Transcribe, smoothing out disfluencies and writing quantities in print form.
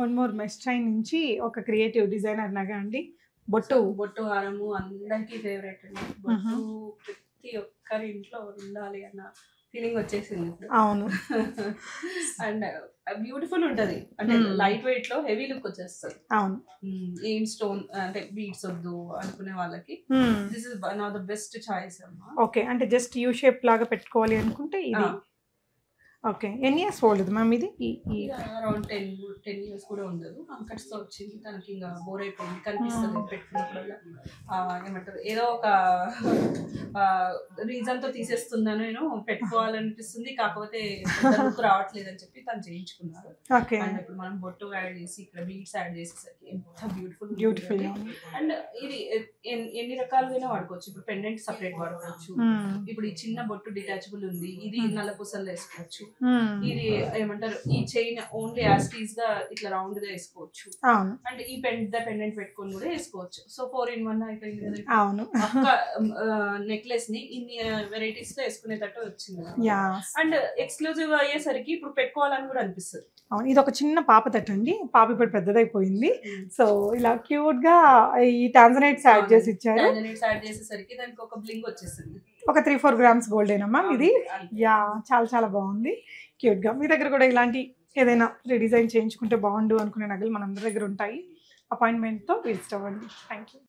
One more mesh chain నుంచి ఒక creative designer నగ అండి. బొట్టు బొట్టు హారము అందరికీ ఫేవరెట్ అండి. బొట్టు ప్రతి ఒక్కరి ఇంట్లో ఉండాలి అన్న ఫీలింగ్ వచ్చేసింది ఇప్పుడు. అవును. అండ్ బ్యూటిఫుల్ ఉంటది, అంటే లైట్ వెయిట్ లో హెవీ లుక్ వచ్చేస్తుంది. అవును. ఏం స్టోన్ అంటే బీడ్స్ వద్దు అనుకునే వాళ్ళకి this is one of the best choice అమ్మా. ఓకే, అంటే జస్ట్ యూ షేప్ లాగా పెట్టుకోవాలి అనుకుంటే ఇది. ఓకే, ఎన్ని ఇయర్స్ ఓల్డ్ ఇది మ్యామ్ ఇది? అరౌండ్ 10 years కూడా ఉండదు. అంకట్స్ తో వచ్చింది, తనకి ఇంకా బోర్ అయిపోయింది, కనిపిస్తుంది పెట్టుకున్నప్పుడల్లా. ఏమంటారు, ఏదో ఒక రీజన్ తో తీసేస్తున్నాను, నేను పెట్టుకోవాలనిపిస్తుంది, కాకపోతే లుక్ రావట్లేదు అని చెప్పి తను చేయించుకున్నారు. అండ్ ఇప్పుడు మనం బొట్టు యాడ్ చేసి ఇక్కడ బీడ్స్ యాడ్ చేసేసరికి ఎంత బ్యూటిఫుల్. అండ్ ఇది ఎన్ని రకాలుగా వాడుకోవచ్చు. ఇప్పుడు పెండెంట్ సపరేట్ వాడుకోవచ్చు. ఇప్పుడు ఈ చిన్న బొట్టు డిటాచబుల్ ఉంది, ఇది నల్ల పూసలు వేసుకోవచ్చు. ఇది ఏమంటారు, ఈ చైన్ ఓన్లీ యాస్టీస్ గా ఇట్లా రౌండ్ గా వేసుకోవచ్చు. అండ్ ఈ పెండెంట్ పెట్టుకొని కూడా వేసుకోవచ్చు. సో 4-in-1 అయిపోయింది కదా. ఒక్క నెక్లెస్ ని ఇన్ని వెరైటీస్ లో వేసుకునేటట్టు వచ్చింది. అండ్ ఎక్స్క్లూజివ్ అయ్యేసరికి ఇప్పుడు పెట్టుకోవాలని కూడా అనిపిస్తుంది. అవును, ఇది ఒక చిన్న పాప తట్టు అండి. పాప ఇప్పుడు పెద్దదైపోయింది. సో ఇలా క్యూట్ గా ఈ టాంజనైట్స్ యాడ్ చేసి ఇచ్చారు. టాంజనైట్స్ యాడ్ చేసేసరికి దానికి ఒక బ్లింగ్ వచ్చేసింది. ఒక 3-4 grams గోల్డ్ ఏనమ్మా ఇది. చాలా చాలా బాగుంది, క్యూట్ గా. మీ దగ్గర కూడా ఇలాంటి ఏదైనా రీడిజైన్ చేయించుకుంటే బాగుండు అనుకునే నగలు మనందరి దగ్గర ఉంటాయి. అపాయింట్మెంట్ తో విజిట్ అవ్వండి. Thank you.